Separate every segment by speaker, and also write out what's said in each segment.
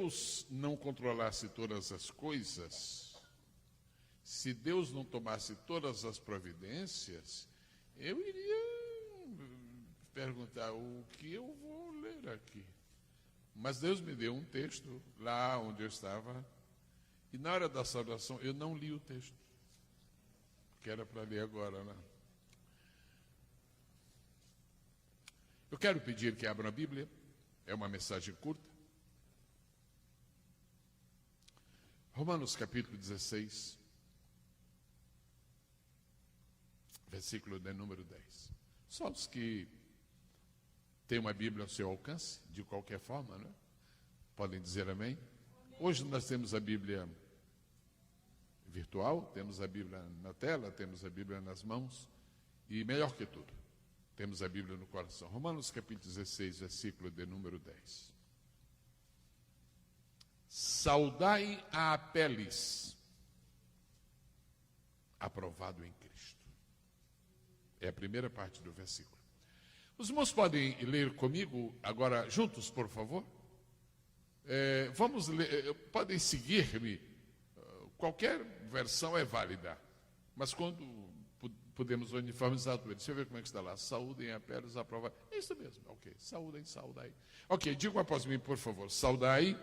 Speaker 1: Deus não controlasse todas as coisas, se Deus não tomasse todas as providências, eu iria perguntar o que eu vou ler aqui. Mas Deus me deu um texto lá onde eu estava, e na hora da saudação eu não li o texto, que era para ler agora, né? Eu quero pedir que abram a Bíblia, é uma mensagem curta. Romanos capítulo 16, versículo de número 10. Só os que têm uma Bíblia ao seu alcance, de qualquer forma, né? Podem dizer amém. Hoje nós temos a Bíblia virtual, temos a Bíblia na tela, temos a Bíblia nas mãos, e melhor que tudo, temos a Bíblia no coração. Romanos capítulo 16, versículo de número 10. Saudai a Apeles, aprovado em Cristo. É a primeira parte do versículo. Os irmãos podem ler comigo agora juntos, por favor? Vamos ler, podem seguir-me. Qualquer versão é válida, mas quando podemos uniformizar tudo. Deixa eu ver como é que está lá. Saúdem a Apeles, aprovado. É isso mesmo, ok. Saudai. Ok, digam após mim, por favor. Saudai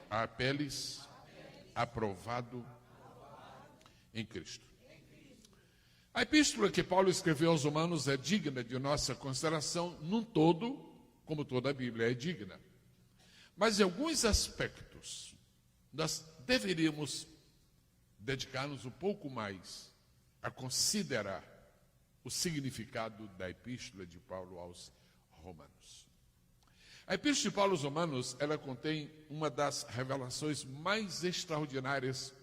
Speaker 1: a Apeles, aprovado em Cristo. A epístola que Paulo escreveu aos Romanos é digna de nossa consideração num todo, como toda a Bíblia é digna. Mas em alguns aspectos, nós deveríamos dedicar-nos um pouco mais a considerar o significado da epístola de Paulo aos Romanos. A epístola de Paulo aos Romanos, ela contém uma das revelações mais extraordinárias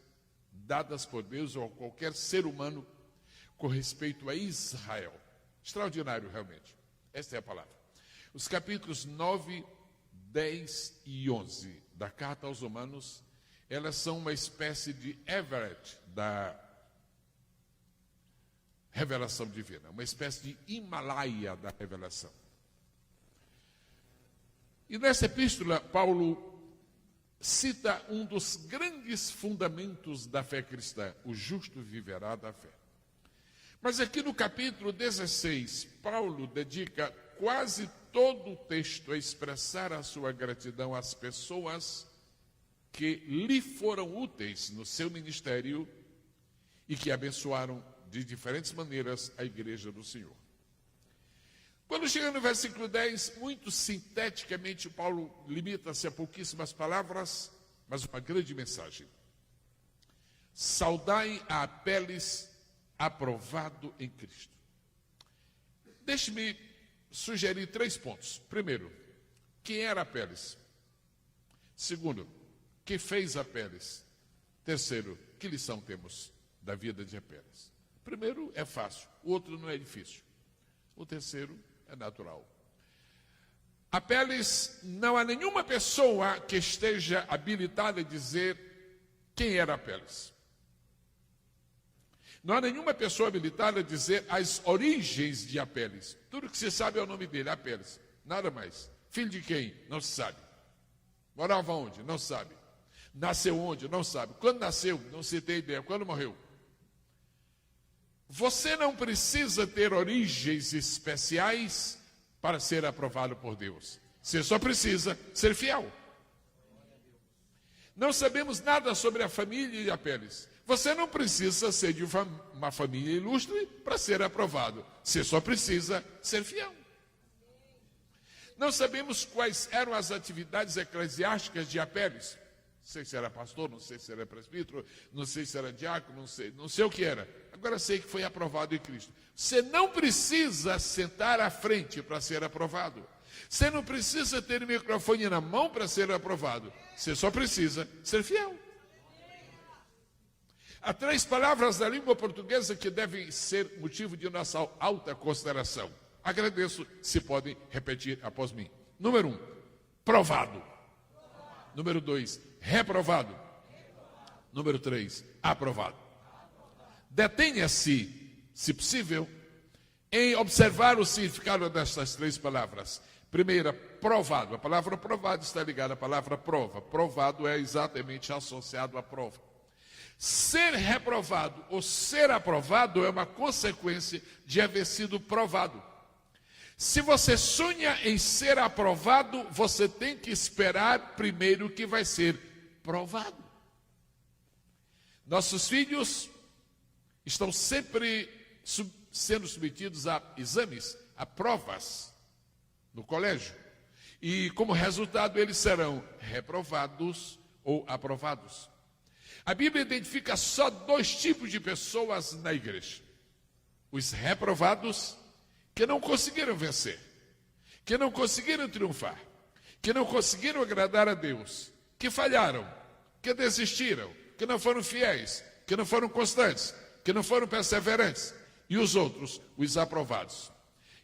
Speaker 1: dadas por Deus ou a qualquer ser humano com respeito a Israel. Extraordinário, realmente. Esta é a palavra. Os capítulos 9, 10 e 11 da carta aos Romanos, elas são uma espécie de Everett da revelação divina, uma espécie de Himalaia da revelação. E nessa epístola, Paulo cita um dos grandes fundamentos da fé cristã: o justo viverá da fé. Mas aqui no capítulo 16, Paulo dedica quase todo o texto a expressar a sua gratidão às pessoas que lhe foram úteis no seu ministério e que abençoaram de diferentes maneiras a igreja do Senhor. Quando chega no versículo 10, muito sinteticamente, Paulo limita-se a pouquíssimas palavras, mas uma grande mensagem. Saudai a Apeles, aprovado em Cristo. Deixe-me sugerir 3 pontos. Primeiro, quem era Apeles? Segundo, que fez Apeles? Terceiro, que lição temos da vida de Apeles? Primeiro é fácil, o outro não é difícil. O terceiro é natural. Apeles, não há nenhuma pessoa que esteja habilitada a dizer quem era Apeles. Não há nenhuma pessoa habilitada a dizer as origens de Apeles. Tudo que se sabe é o nome dele, Apeles. Nada mais. Filho de quem? Não se sabe. Morava onde? Não se sabe. Nasceu onde? Não sabe. Quando nasceu? Não se tem ideia. Quando morreu? Você não precisa ter origens especiais para ser aprovado por Deus. Você só precisa ser fiel. Não sabemos nada sobre a família de Apeles. Você não precisa ser de uma família ilustre para ser aprovado. Você só precisa ser fiel. Não sabemos quais eram as atividades eclesiásticas de Apeles. Não sei se era pastor, não sei se era presbítero, não sei se era diácono, não sei o que era. Agora sei que foi aprovado em Cristo. Você não precisa sentar à frente para ser aprovado. Você não precisa ter o microfone na mão para ser aprovado. Você só precisa ser fiel. Há 3 palavras da língua portuguesa que devem ser motivo de nossa alta consideração. Agradeço se podem repetir após mim. Número 1, provado. Número 2, reprovado. Número 3, aprovado. Detenha-se, se possível, em observar o significado destas 3 palavras. Primeira, provado. A palavra provado está ligada à palavra prova. Provado é exatamente associado à prova. Ser reprovado ou ser aprovado é uma consequência de haver sido provado. Se você sonha em ser aprovado, você tem que esperar primeiro que vai ser provado. Nossos filhos estão sempre sendo submetidos a exames, a provas no colégio. E como resultado eles serão reprovados ou aprovados. A Bíblia identifica só 2 tipos de pessoas na igreja. Os reprovados, que não conseguiram vencer, que não conseguiram triunfar, que não conseguiram agradar a Deus, que falharam, que desistiram, que não foram fiéis, que não foram constantes, que não foram perseverantes. E os outros, os aprovados.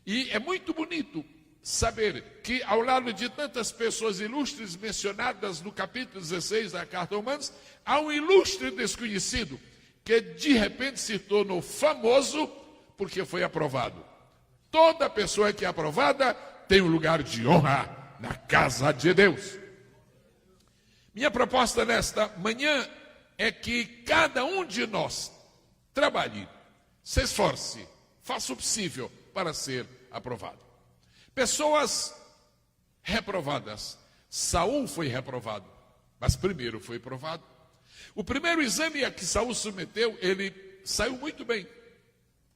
Speaker 1: E é muito bonito saber que, ao lado de tantas pessoas ilustres mencionadas no capítulo 16 da Carta aos Romanos, há um ilustre desconhecido que de repente se tornou famoso porque foi aprovado. Toda pessoa que é aprovada tem um lugar de honra na casa de Deus. Minha proposta nesta manhã é que cada um de nós trabalhe, se esforce, faça o possível para ser aprovado. Pessoas reprovadas. Saul foi reprovado, mas primeiro foi provado. O primeiro exame a que Saul submeteu, ele saiu muito bem.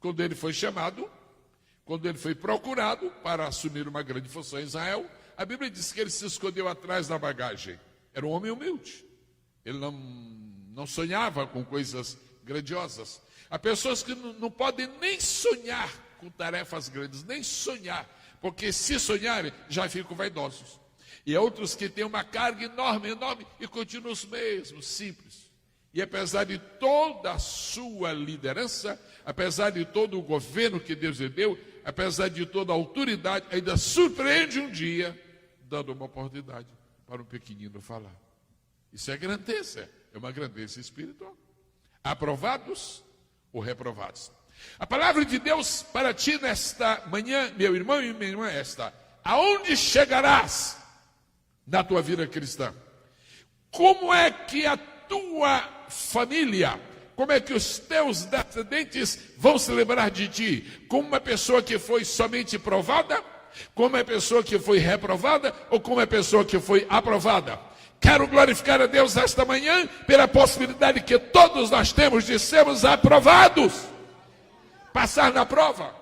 Speaker 1: Quando ele foi chamado, quando ele foi procurado para assumir uma grande função em Israel, a Bíblia diz que ele se escondeu atrás da bagagem. Era um homem humilde. Ele não sonhava com coisas grandiosas. Há pessoas que não podem nem sonhar com tarefas grandes, nem sonhar, porque se sonharem, já ficam vaidosos. E há outros que têm uma carga enorme, enorme, e continuam os mesmos, simples. E apesar de toda a sua liderança, apesar de todo o governo que Deus lhe deu, apesar de toda a autoridade, ainda surpreende um dia, dando uma oportunidade para um pequenino falar. Isso é grandeza, é uma grandeza espiritual. Aprovados ou reprovados. A palavra de Deus para ti nesta manhã, meu irmão e minha irmã, é esta: aonde chegarás na tua vida cristã? Como é que a tua família, como é que os teus descendentes vão se lembrar de ti? Como uma pessoa que foi somente provada? Como uma pessoa que foi reprovada? Ou como uma pessoa que foi aprovada? Quero glorificar a Deus esta manhã pela possibilidade que todos nós temos de sermos aprovados. Passar na prova.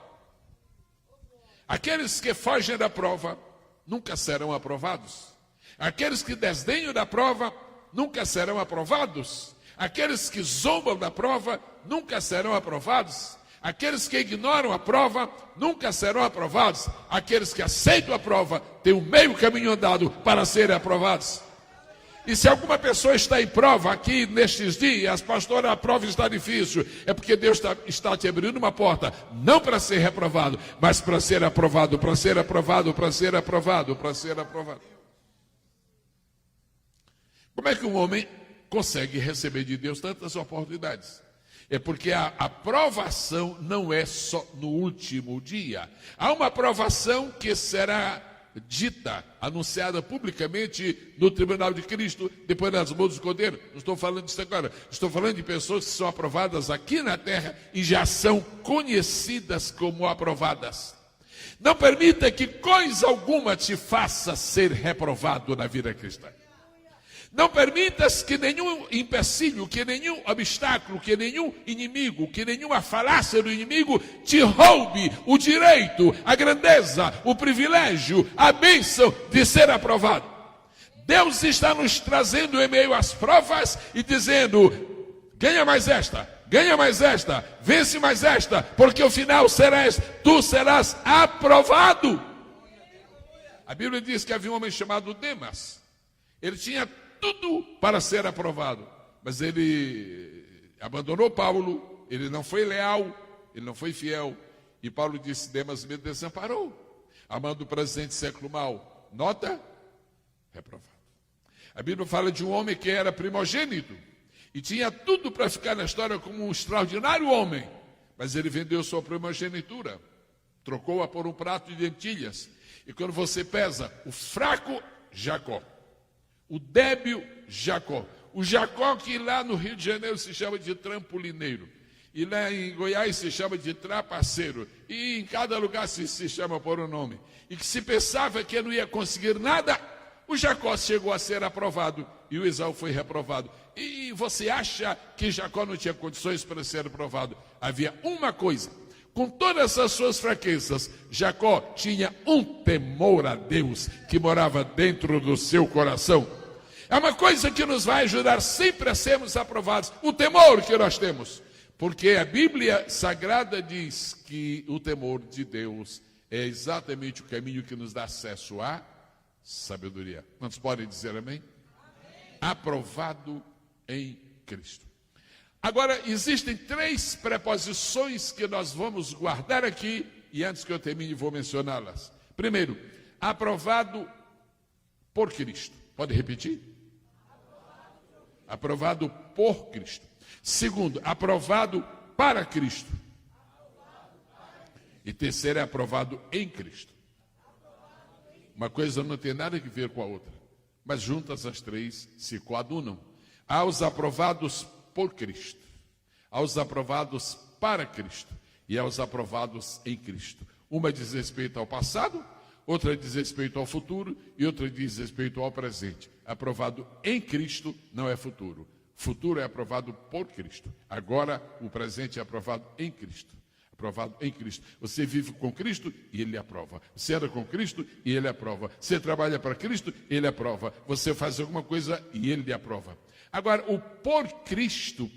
Speaker 1: Aqueles que fogem da prova nunca serão aprovados. Aqueles que desdenham da prova nunca serão aprovados. Aqueles que zombam da prova nunca serão aprovados. Aqueles que ignoram a prova nunca serão aprovados. Aqueles que aceitam a prova têm um meio caminho andado para serem aprovados. E se alguma pessoa está em prova aqui nestes dias, pastor, a prova está difícil, é porque Deus está te abrindo uma porta, não para ser reprovado, mas para ser aprovado, para ser aprovado, para ser aprovado, para ser aprovado. Como é que um homem consegue receber de Deus tantas oportunidades? É porque a aprovação não é só no último dia. Há uma aprovação que será dita, anunciada publicamente no tribunal de Cristo, depois das mãos do Cordeiro. Não estou falando disso agora. Estou falando de pessoas que são aprovadas aqui na terra e já são conhecidas como aprovadas. Não permita que coisa alguma te faça ser reprovado na vida cristã. Não permitas que nenhum empecilho, que nenhum obstáculo, que nenhum inimigo, que nenhuma falácia do inimigo te roube o direito, a grandeza, o privilégio, a bênção de ser aprovado. Deus está nos trazendo em meio às provas e dizendo: ganha mais esta, vence mais esta, porque o final tu serás aprovado. A Bíblia diz que havia um homem chamado Demas. Ele tinha tudo para ser aprovado, mas ele abandonou Paulo, ele não foi leal, ele não foi fiel, e Paulo disse: Demas me desamparou, amando o presente século mal. Nota: reprovado. A Bíblia fala de um homem que era primogênito, e tinha tudo para ficar na história como um extraordinário homem, mas ele vendeu sua primogenitura, trocou-a por um prato de lentilhas, E quando você pesa o fraco, Jacó. O débil, Jacó. O Jacó que lá no Rio de Janeiro se chama de trampolineiro. E lá em Goiás se chama de trapaceiro. E em cada lugar se chama por um nome. E que se pensava que não ia conseguir nada, o Jacó chegou a ser aprovado e o Esaú foi reprovado. E você acha que Jacó não tinha condições para ser aprovado? Havia uma coisa: com todas as suas fraquezas, Jacó tinha um temor a Deus que morava dentro do seu coração. É uma coisa que nos vai ajudar sempre a sermos aprovados, o temor que nós temos. Porque a Bíblia Sagrada diz que o temor de Deus é exatamente o caminho que nos dá acesso à sabedoria. Quantos podem dizer amém? Amém. Aprovado em Cristo. Agora, existem 3 preposições que nós vamos guardar aqui, e antes que eu termine vou mencioná-las. Primeiro, aprovado por Cristo. Pode repetir? Aprovado por Cristo. Segundo, aprovado para Cristo. E terceiro, é aprovado em Cristo. Uma coisa não tem nada a ver com a outra, mas juntas as 3 se coadunam. Há os aprovados por Cristo, aos aprovados para Cristo e aos aprovados em Cristo. Uma diz respeito ao passado, outra diz respeito ao futuro e outra diz respeito ao presente. Aprovado em Cristo não é futuro. Futuro é aprovado por Cristo. Agora o presente é aprovado em Cristo. Aprovado em Cristo. Você vive com Cristo e Ele aprova. Você anda com Cristo e Ele aprova. Você trabalha para Cristo, Ele aprova. Você faz alguma coisa e Ele aprova. Agora, o por Cristo,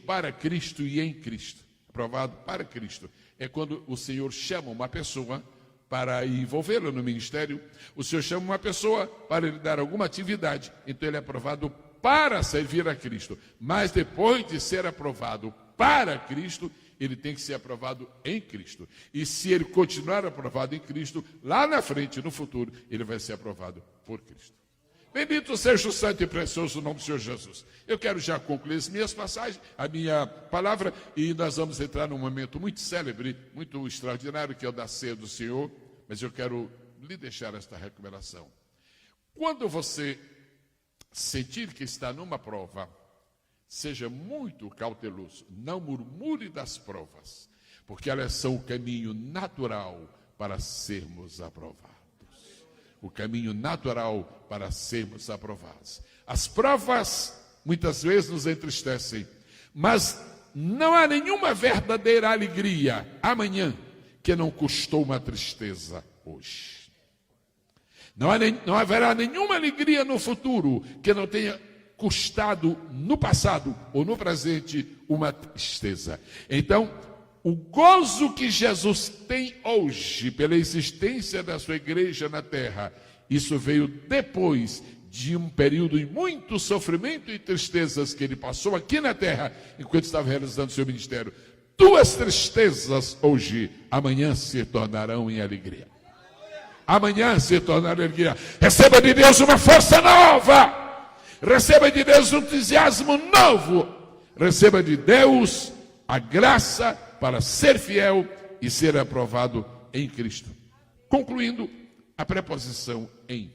Speaker 1: para Cristo e em Cristo, aprovado para Cristo, é quando o Senhor chama uma pessoa para envolvê-la no ministério. O Senhor chama uma pessoa para lhe dar alguma atividade. Então ele é aprovado para servir a Cristo. Mas depois de ser aprovado para Cristo, ele tem que ser aprovado em Cristo. E se ele continuar aprovado em Cristo, lá na frente, no futuro, ele vai ser aprovado por Cristo. Bendito seja o santo e precioso nome do Senhor Jesus. Eu quero já concluir as minhas passagens, a minha palavra, e nós vamos entrar num momento muito célebre, muito extraordinário, que é o da ceia do Senhor, mas eu quero lhe deixar esta recomendação. Quando você sentir que está numa prova, seja muito cauteloso, não murmure das provas, porque elas são o caminho natural para sermos aprovados. O caminho natural para sermos aprovados. As provas muitas vezes nos entristecem, mas não há nenhuma verdadeira alegria amanhã que não custou uma tristeza hoje. Não haverá nenhuma alegria no futuro que não tenha custado no passado ou no presente uma tristeza. Então, o gozo que Jesus tem hoje pela existência da sua igreja na terra, isso veio depois de um período de muito sofrimento e tristezas que ele passou aqui na terra, enquanto estava realizando seu ministério. Tuas tristezas hoje, amanhã se tornarão em alegria. Amanhã se tornarão em alegria. Receba de Deus uma força nova. Receba de Deus um entusiasmo novo. Receba de Deus a graça para ser fiel e ser aprovado em Cristo. Concluindo, a preposição em,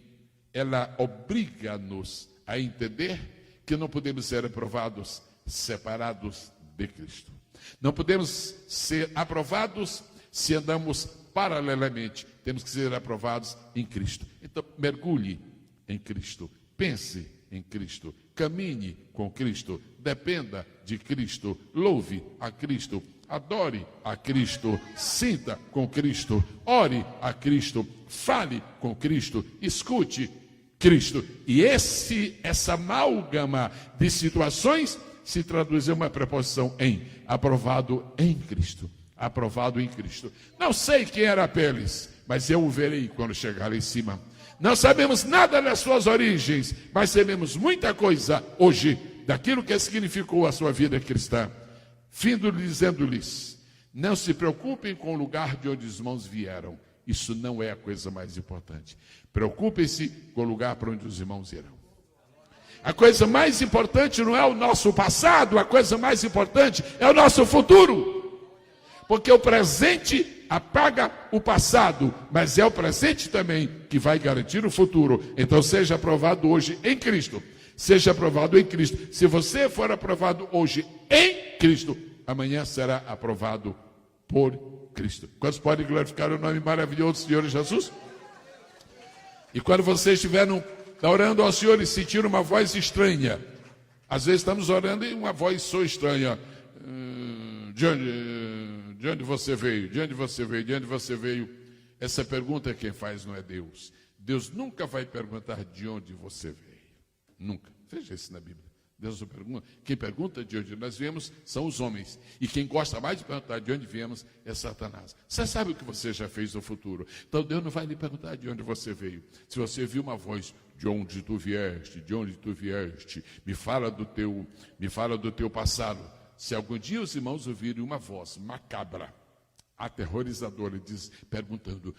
Speaker 1: ela obriga-nos a entender que não podemos ser aprovados separados de Cristo. Não podemos ser aprovados se andamos paralelamente. Temos que ser aprovados em Cristo. Então, mergulhe em Cristo. Pense em Cristo. Caminhe com Cristo. Dependa de Cristo. Louve a Cristo. Adore a Cristo, sinta com Cristo, ore a Cristo, fale com Cristo, escute Cristo. E essa amálgama de situações se traduz em uma preposição em, aprovado em Cristo, aprovado em Cristo. Não sei quem era Apeles, mas eu o verei quando chegar lá em cima. Não sabemos nada das suas origens, mas sabemos muita coisa hoje daquilo que significou a sua vida cristã. Findo dizendo-lhes, não se preocupem com o lugar de onde os irmãos vieram. Isso não é a coisa mais importante. Preocupem-se com o lugar para onde os irmãos irão. A coisa mais importante não é o nosso passado, a coisa mais importante é o nosso futuro. Porque o presente apaga o passado, mas é o presente também que vai garantir o futuro. Então seja aprovado hoje em Cristo. Seja aprovado em Cristo. Se você for aprovado hoje em Cristo, amanhã será aprovado por Cristo. Quantos podem glorificar o nome maravilhoso do Senhor Jesus? E quando vocês estiverem orando ao Senhor e sentir uma voz estranha, às vezes estamos orando e uma voz soa estranha. De onde você veio? De onde você veio? De onde você veio? Essa pergunta quem faz não é Deus. Deus nunca vai perguntar de onde você veio. Nunca. Veja isso na Bíblia. Deus não pergunta. Quem pergunta de onde nós viemos são os homens. E quem gosta mais de perguntar de onde viemos é Satanás. Você sabe o que você já fez no futuro. Então Deus não vai lhe perguntar de onde você veio. Se você viu uma voz, de onde tu vieste, de onde tu vieste, me fala do teu passado. Se algum dia os irmãos ouvirem uma voz macabra, aterrorizadora, perguntando,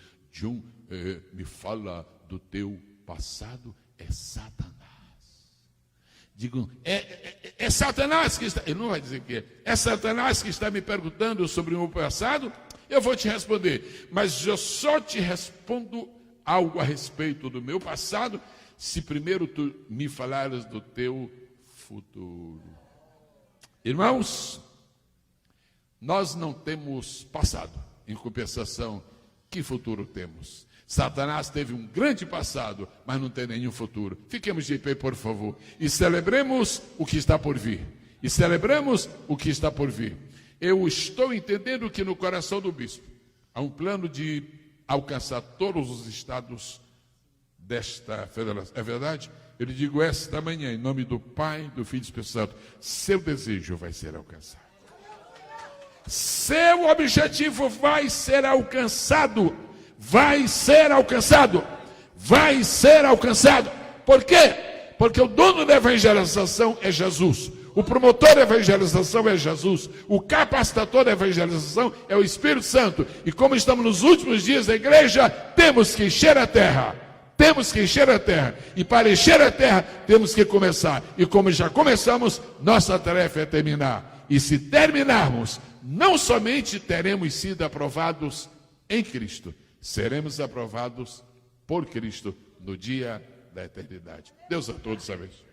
Speaker 1: me fala do teu passado, é Satanás. Digo, é Satanás que está... Ele não vai dizer que é. É Satanás que está me perguntando sobre o meu passado? Eu vou te responder. Mas eu só te respondo algo a respeito do meu passado se primeiro tu me falares do teu futuro. Irmãos, nós não temos passado. Em compensação, que futuro temos? Satanás teve um grande passado, mas não tem nenhum futuro. Fiquemos de pé, por favor, e celebremos o que está por vir. E celebremos o que está por vir. Eu estou entendendo que no coração do bispo há um plano de alcançar todos os estados desta federação. É verdade? Eu lhe digo esta manhã, em nome do Pai, do Filho e do Espírito Santo, seu desejo vai ser alcançado. Seu objetivo vai ser alcançado. Vai ser alcançado. Vai ser alcançado. Por quê? Porque o dono da evangelização é Jesus. O promotor da evangelização é Jesus. O capacitador da evangelização é o Espírito Santo. E como estamos nos últimos dias da igreja, temos que encher a terra. Temos que encher a terra. E para encher a terra, temos que começar. E como já começamos, nossa tarefa é terminar. E se terminarmos, não somente teremos sido aprovados em Cristo, seremos aprovados por Cristo no dia da eternidade. Deus a todos abençoe.